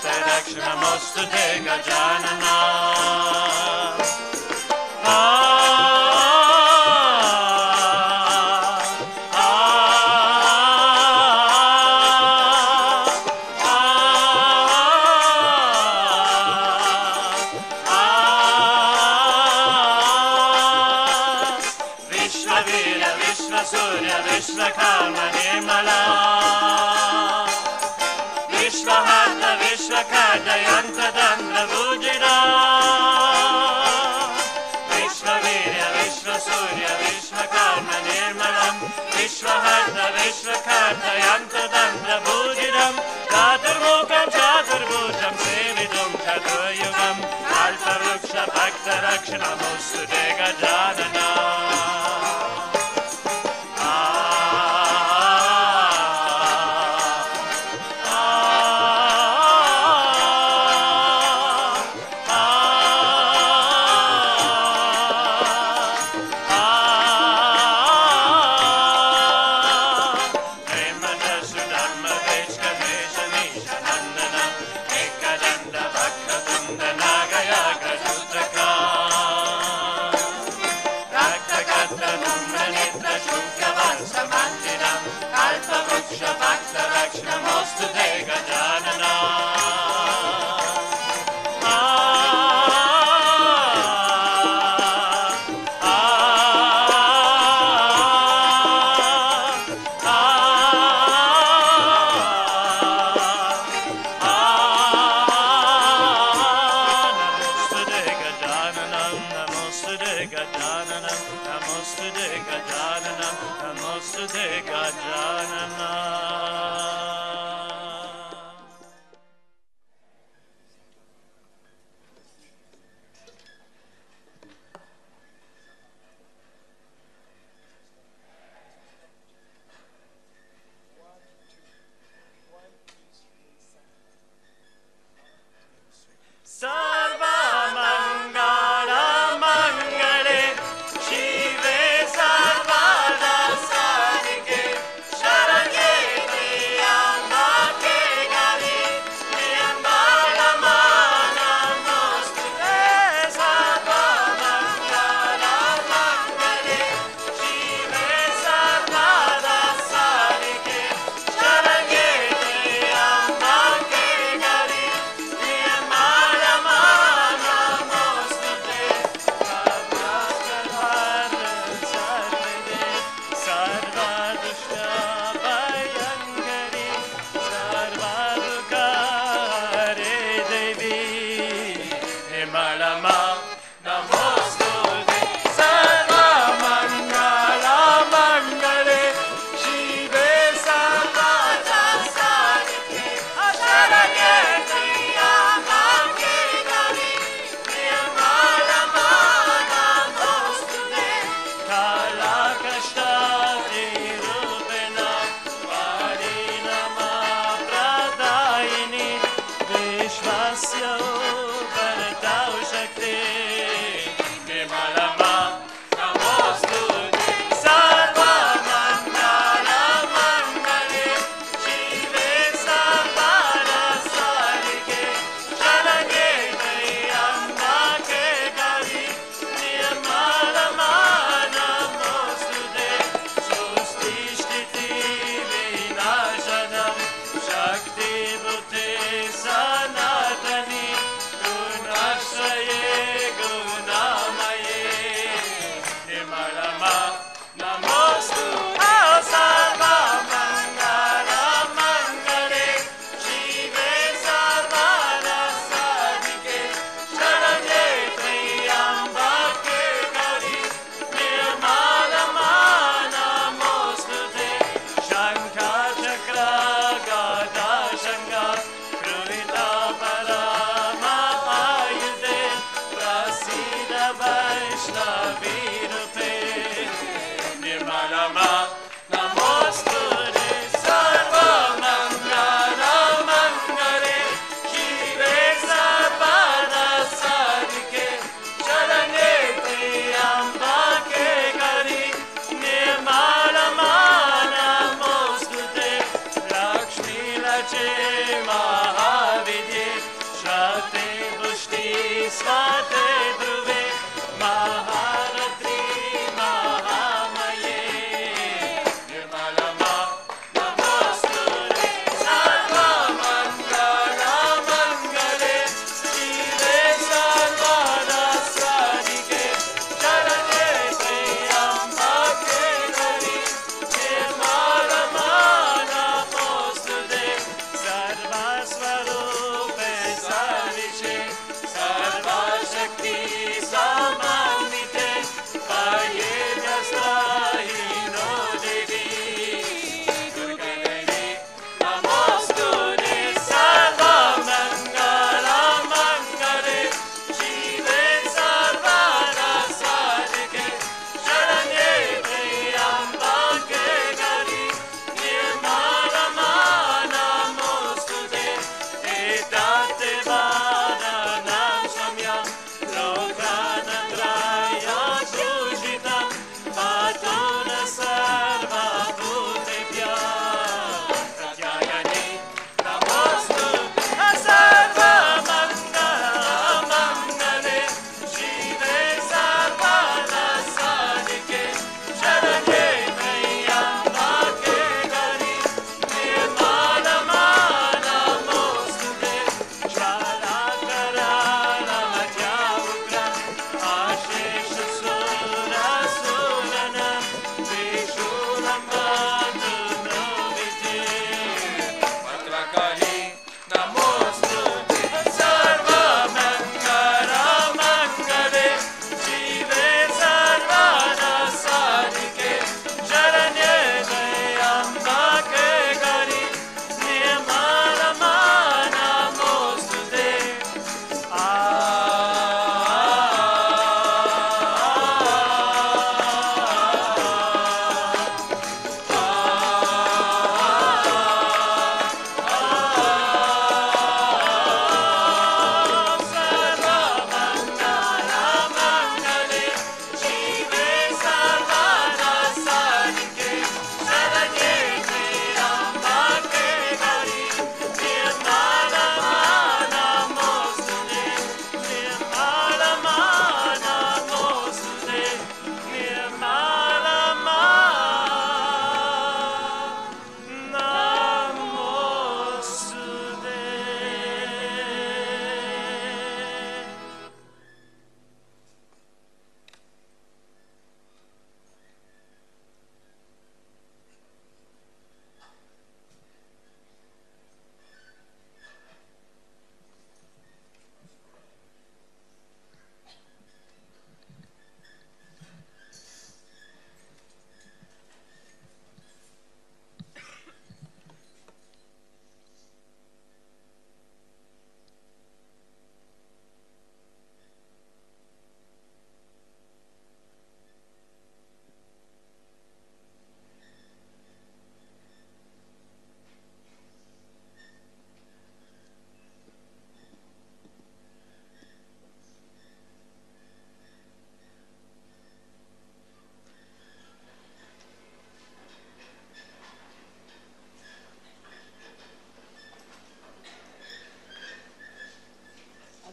Bhakta Rakshanamostute Gajanana. Vishvavira, Vishvasurya, Vishvakarma Nirmala, Vishvahata, Vishvakarta, Yantadandra Vujira, Vishvavirya, Vishvasurya, Vishvakarma Nirmalam, Vishvahata, Vishvakarta, Yantadandra Vujiram, Chaturmukam, Chaturbhujam, Sevidum, Chaturayugam, Kalpavruksha, Bhakta Rakshanamostute Gajanana. स्वाते Dhruve महारत्री महामये निर्मलमा नमोस्तुते सर्वमङ्गलमङ्गले शिवे सर्वरसादिके शरण्ये त्र्यम्बके गौरी निर्मलमा नमोस्तुते सर्वस्वरूपे सर्विषे सर्वशक्ति समान्विते पर्येजस्ताहिनो देवी दुर्गे देवी नमोस्तुते सर्वमङ्गलमङ्गले शिवे सर्वरसादिके शरण्ये त्र्यम्बके गौरी निर्मलमा नमोस्तुते एतत् वादनं सम्यं लोकानत्रयभूषितं पातु नः सर्वभूतेभ्यः प्रत्यायने नमोस्तुते सर्वमङ्गलमङ्गले शिवे सर्वरसादिके शरण्ये त्र्यम्बके गौरी निर्मलमा नमोस्तुते ज्वालाकरालमध्यावुग्रम् आशेषसुरसूदनं त्रिशूलं बन्धु नोविते भद्रकाली नमोस्तुते सर्वमङ्गलमङ्गले शिवे सर्वरसादिके शरण्ये त्र्यम्बके गौरी निर्मलमा नमोस्तुते सर्वमङ्गलमङ्गले शिवे सर्वरसादिके शरण्ये त्र्यम्बके गौरी निर्मलमा नमोस्तुते निर्मलमा नमोस्तुते निर्मलमा नमोस्तुते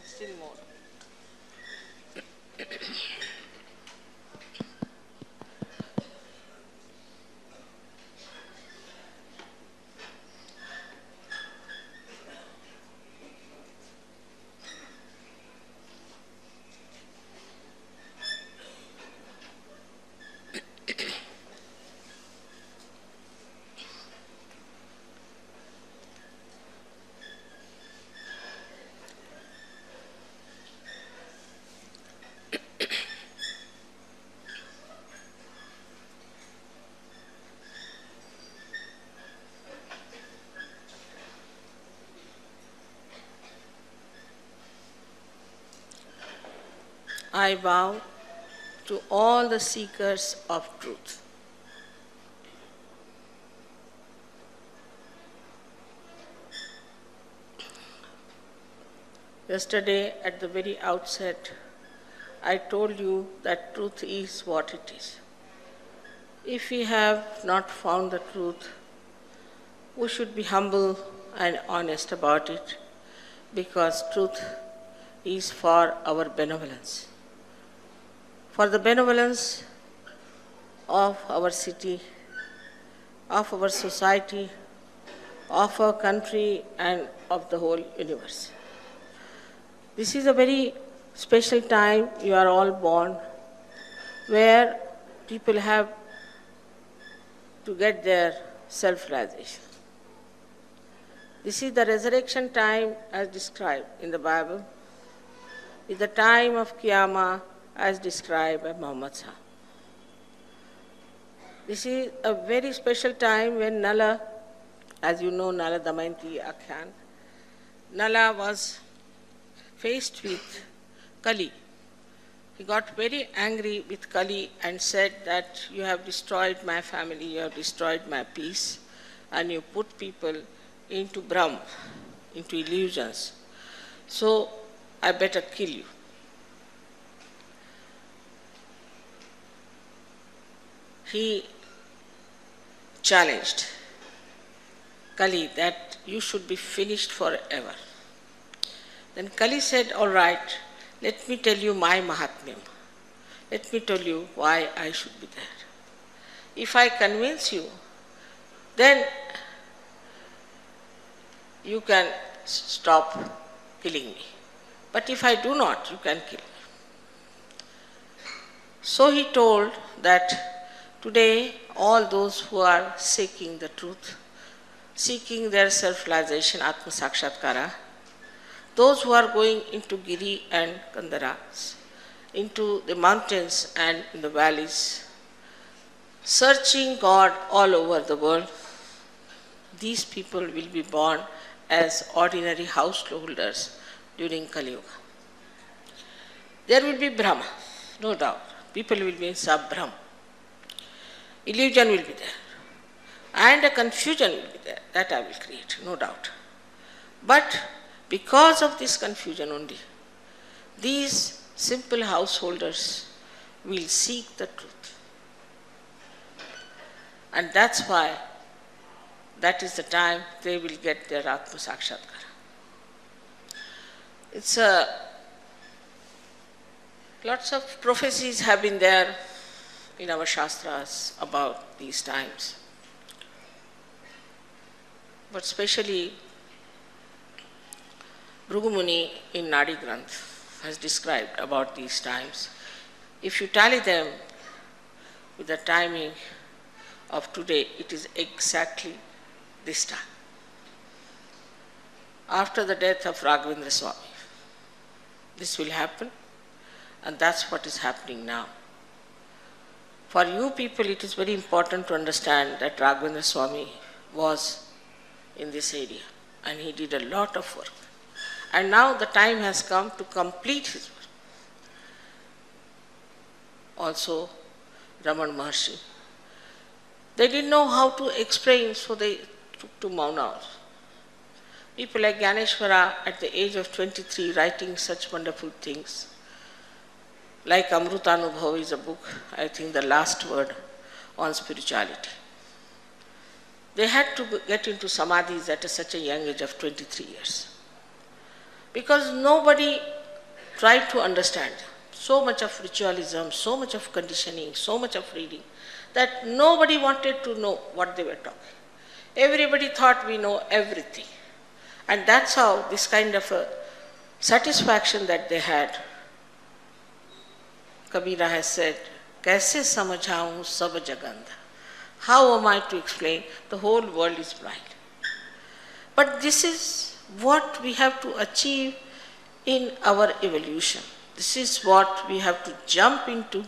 Still more. I vow to all the seekers of truth. Yesterday, at the very outset, I told you that truth is what it is. If we have not found the truth, we should be humble and honest about it, because truth is for our benevolence, for the benevolence of our city, of our society, of our country, and of the whole universe. This is a very special time you are all born, where people have to get their self-realization. This is the resurrection time as described in the Bible. It's the time of Qiyamah as described by Muhammad Sahib. This is a very special time when Nala, as you know, Nala Damayanti Akhyan, Nala was faced with Kali. He got very angry with Kali and said that you have destroyed my family, you have destroyed my peace, and you put people into Brahm, into illusions. So I better kill you. He challenged Kali that you should be finished forever. Then Kali said, all right, let me tell you my Mahatmyam. Let me tell you why I should be there. If I convince you, then you can stop killing me. But if I do not, you can kill me. So he told that today all those who are seeking the truth, seeking their self-realization, Atma Sakshatkara, those who are going into Giri and Kandaras, into the mountains and in the valleys, searching God all over the world, these people will be born as ordinary householders during Kali Yuga. There will be Brahma, no doubt. People will be in Sab-Brahm. Illusion will be there. And a confusion will be there. That I will create, no doubt. But because of this confusion only, these simple householders will seek the truth. And that's why that is the time they will get their Atma Sakshatkara. It's lots of prophecies have been there in our Shastras about these times. But especially Bhrigu Muni in Nadi Granth has described about these times. If you tally them with the timing of today, it is exactly this time. After the death of Raghavendra Swami, this will happen, and that's what is happening now. For you people, it is very important to understand that Raghavendra Swami was in this area, and he did a lot of work. And now the time has come to complete his work. Also, Raman Maharshi. They didn't know how to explain, so they took to Mauna. People like Gyaneshwara at the age of 23 writing such wonderful things. Like Amrutanubhav is a book, I think the last word on spirituality. They had to get into samadhis at such a young age of 23 years. Because nobody tried to understand. So much of ritualism, so much of conditioning, so much of reading, that nobody wanted to know what they were talking. Everybody thought we know everything. And that's how this kind of a satisfaction that they had. Kabira has said, "Kaise samajhaun sab jagandha?" How am I to explain? The whole world is blind. But this is what we have to achieve in our evolution. This is what we have to jump into.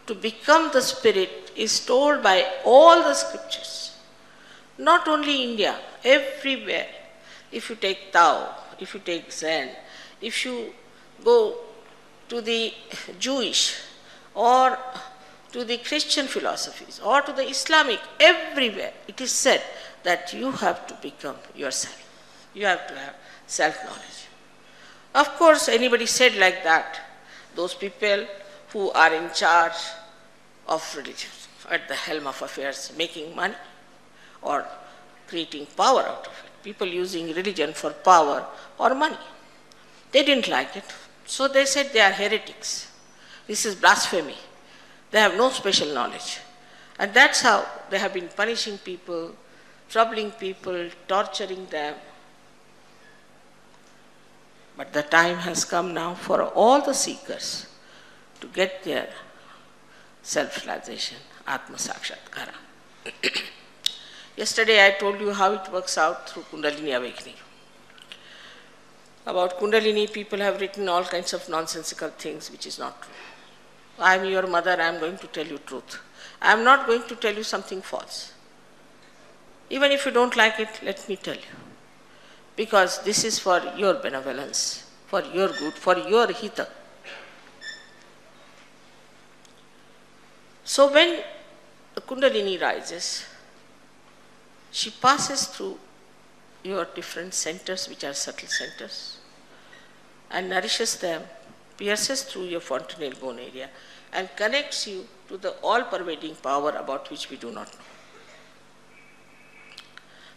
To become the spirit is told by all the scriptures. Not only India, everywhere. If you take Tao, if you take Zen, if you go to the Jewish or to the Christian philosophies or to the Islamic, everywhere it is said that you have to become yourself. You have to have self-knowledge. Of course, anybody said like that, those people who are in charge of religion, at the helm of affairs, making money or creating power out of it. People using religion for power or money. They didn't like it. So they said they are heretics. This is blasphemy. They have no special knowledge. And that's how they have been punishing people, troubling people, torturing them. But the time has come now for all the seekers to get their self-realization, Atma Sakshatkara. Yesterday I told you how it works out through Kundalini awakening. About Kundalini, people have written all kinds of nonsensical things which is not true. I am your mother, I am going to tell you truth. I am not going to tell you something false. Even if you don't like it, let me tell you. Because this is for your benevolence, for your good, for your hita. So when the Kundalini rises, she passes through your different centers, which are subtle centers, and nourishes them, pierces through your fontanelle bone area, and connects you to the all-pervading power about which we do not know.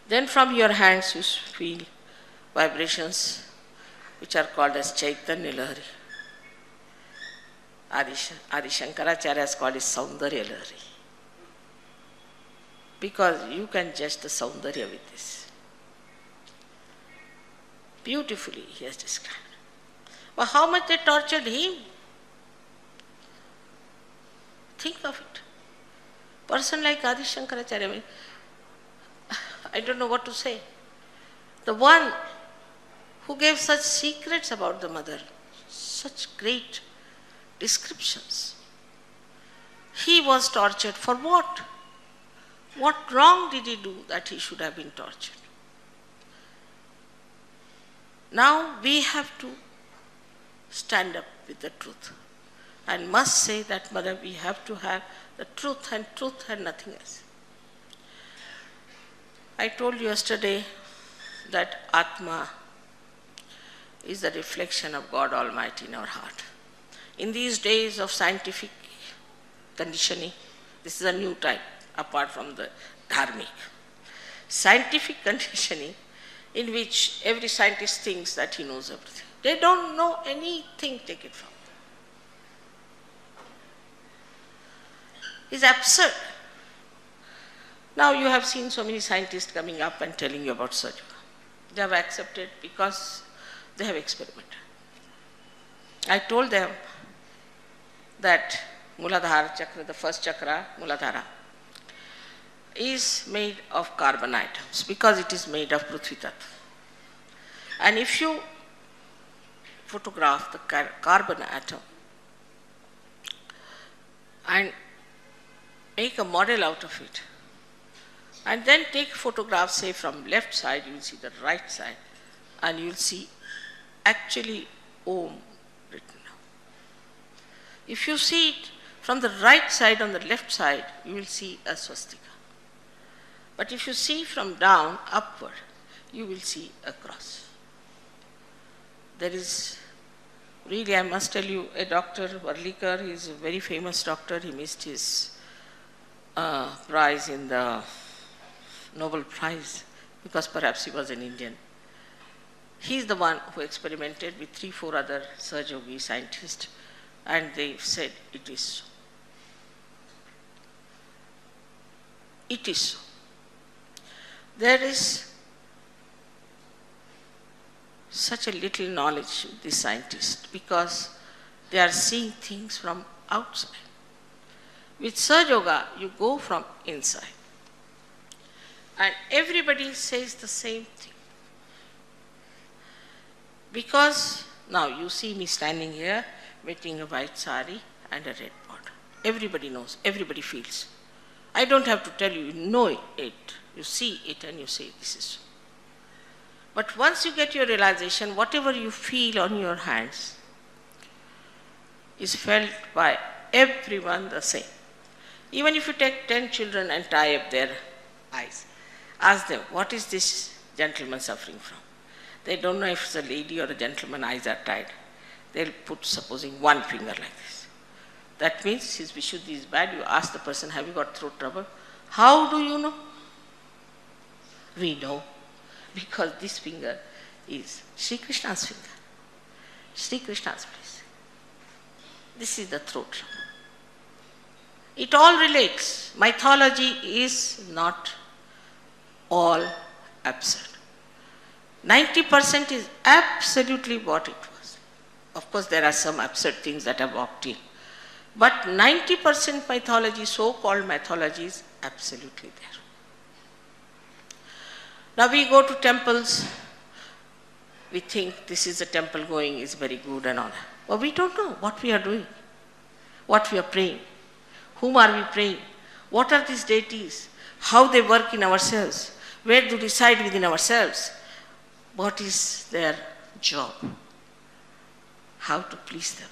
Then from your hands you feel vibrations which are called as Chaitanya Lahari. Adi Shankaracharya has called it Saundarya Lahari. Because you can judge the Saundarya with this. Beautifully he has described. But how much they tortured him? Think of it. Person like Adi Shankaracharya, I don't know what to say. The one who gave such secrets about the mother, such great descriptions. He was tortured for what? What wrong did he do that he should have been tortured? Now we have to stand up with the truth and must say that, Mother, we have to have the truth and nothing else. I told you yesterday that Atma is the reflection of God Almighty in our heart. In these days of scientific conditioning, this is a new type apart from the dharmic. Scientific conditioning in which every scientist thinks that he knows everything. They don't know anything, take it from them. It's absurd. Now you have seen so many scientists coming up and telling you about Sahaja Yoga. They have accepted because they have experimented. I told them that Muladhara chakra, the first chakra, Muladhara, is made of carbon atoms because it is made of Prithvi Tattva. And if you photograph the carbon atom and make a model out of it, and then take photographs, say from left side, you will see the right side, and you will see actually Om written. If you see it from the right side on the left side, you will see a swastika. But if you see from down upward, you will see a cross. There is, really I must tell you, a doctor, Varlikar, he is a very famous doctor, he missed his prize in the Nobel Prize because perhaps he was an Indian. He is the one who experimented with 3-4 other Sahaja Yogi scientists, and they said it is so. It is so. There is such a little knowledge with these scientists because they are seeing things from outside. With Sahaja Yoga, you go from inside. And everybody says the same thing. Because now you see me standing here, wearing a white sari and a red border. Everybody knows, everybody feels. I don't have to tell you, you know it. You see it and you say this is so. But once you get your realization, whatever you feel on your hands is felt by everyone the same. Even if you take 10 children and tie up their eyes, ask them, what is this gentleman suffering from? They don't know if it's a lady or a gentleman, eyes are tied. They'll put, supposing, one finger like this. That means his Vishuddhi is bad. You ask the person, have you got throat trouble? How do you know? We know, because this finger is Sri Krishna's finger. Sri Krishna's place. This is the throat. It all relates. Mythology is not all absurd. 90% is absolutely what it was. Of course, there are some absurd things that have walked in. But 90% mythology, so-called mythology, is absolutely there. Now we go to temples, we think this is a temple going is very good and all. But we don't know what we are doing, what we are praying, whom are we praying, what are these deities, how they work in ourselves, where do they reside within ourselves, what is their job, how to please them.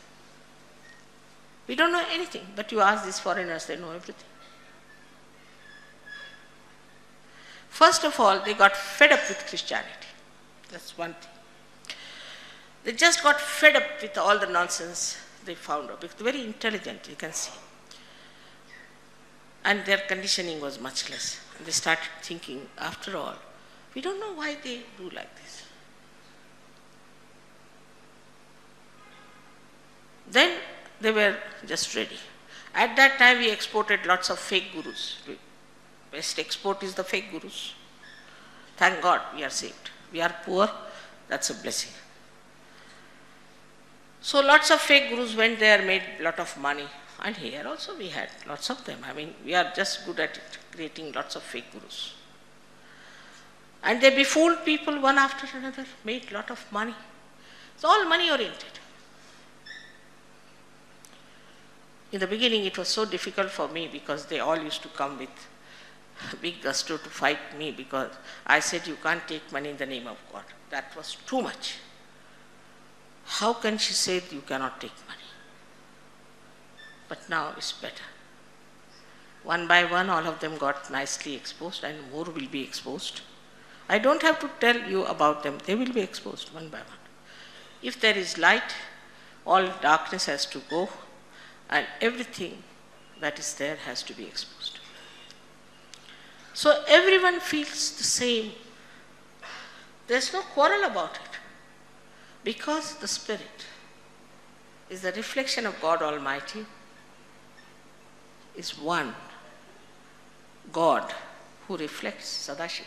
We don't know anything, but you ask these foreigners, they know everything. First of all, they got fed up with Christianity. That's one thing. They just got fed up with all the nonsense they found out. Because very intelligent, you can see. And their conditioning was much less. And they started thinking, after all, we don't know why they do like this. Then they were just ready. At that time, we exported lots of fake gurus. Best export is the fake gurus. Thank God we are saved. We are poor, that's a blessing. So lots of fake gurus went there, made a lot of money. And here also we had lots of them. I mean, we are just good at it, creating lots of fake gurus. And they befooled people one after another, made a lot of money. It's all money oriented. In the beginning it was so difficult for me because they all used to come with big gusto to fight me because I said you can't take money in the name of God. That was too much. How can she say you cannot take money? But now it's better. One by one all of them got nicely exposed and more will be exposed. I don't have to tell you about them, they will be exposed one by one. If there is light, all darkness has to go and everything that is there has to be exposed. So everyone feels the same. There's no quarrel about it. Because the Spirit is the reflection of God Almighty, is one God who reflects Sadashiva.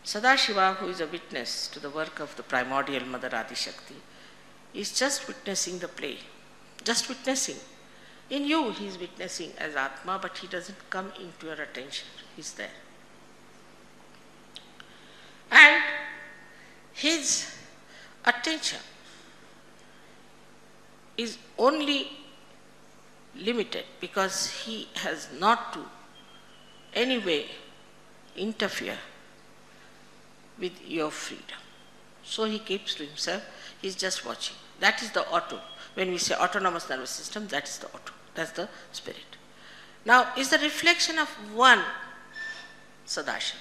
Sadashiva, who is a witness to the work of the primordial Mother Adishakti, is just witnessing the play, just witnessing. In you, he is witnessing as Atma, but he doesn't come into your attention. He's there. And his attention is only limited because he has not to any way interfere with your freedom. So he keeps to himself, he's just watching. That is the auto. When we say autonomous nervous system, that is the auto, that's the Spirit. Now, is the reflection of one Sadashiva.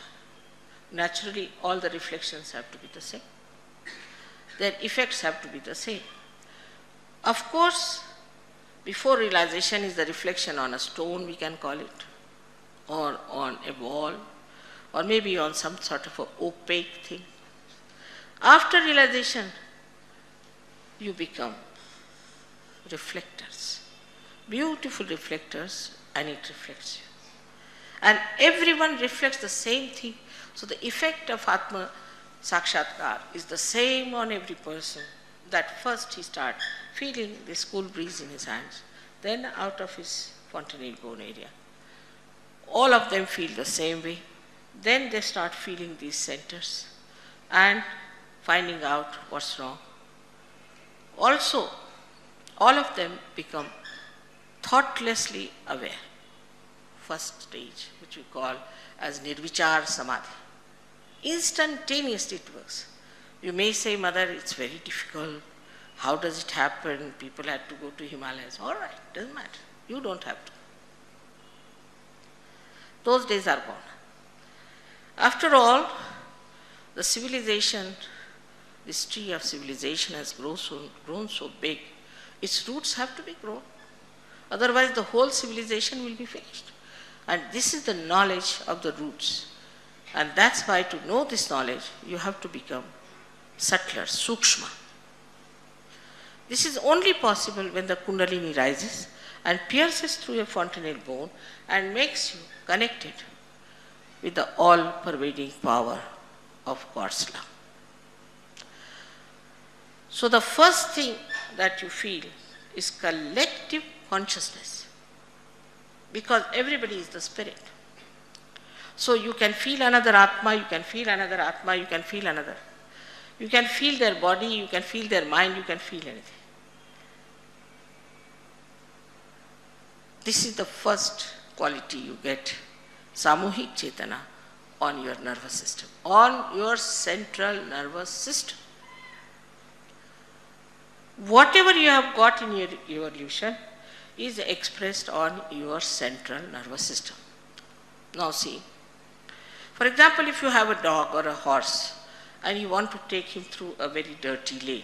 Naturally, all the reflections have to be the same. Their effects have to be the same. Of course, before realization is the reflection on a stone, we can call it, or on a wall, or maybe on some sort of an opaque thing. After realization, you become reflectors, beautiful reflectors, and it reflects you. And everyone reflects the same thing. So the effect of Atma Sakshatkar is the same on every person. That first he starts feeling this cool breeze in his hands, then out of his fontanelle bone area. All of them feel the same way. Then they start feeling these centers and finding out what's wrong. Also, all of them become thoughtlessly aware. First stage, which we call as Nirvichar Samadhi. Instantaneously it works. You may say, Mother, it's very difficult. How does it happen? People had to go to Himalayas. All right, doesn't matter. You don't have to. Those days are gone. After all, the civilization, this tree of civilization has grown so big, its roots have to be grown. Otherwise, the whole civilization will be finished. And this is the knowledge of the roots. And that's why to know this knowledge, you have to become subtler, sukshma. This is only possible when the Kundalini rises and pierces through a fontanel bone and makes you connected with the all-pervading power of God's love. So the first thing that you feel is collective consciousness, because everybody is the spirit. So you can feel another Atma, you can feel another Atma, you can feel another. You can feel their body, you can feel their mind, you can feel anything. This is the first quality you get, Samuhik Chetana, on your nervous system, on your central nervous system. Whatever you have got in your evolution is expressed on your central nervous system. Now see, for example, if you have a dog or a horse and you want to take him through a very dirty lane,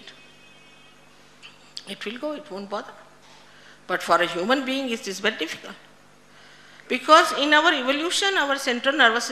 it will go, it won't bother. But for a human being, it is very difficult. Because in our evolution, our central nervous system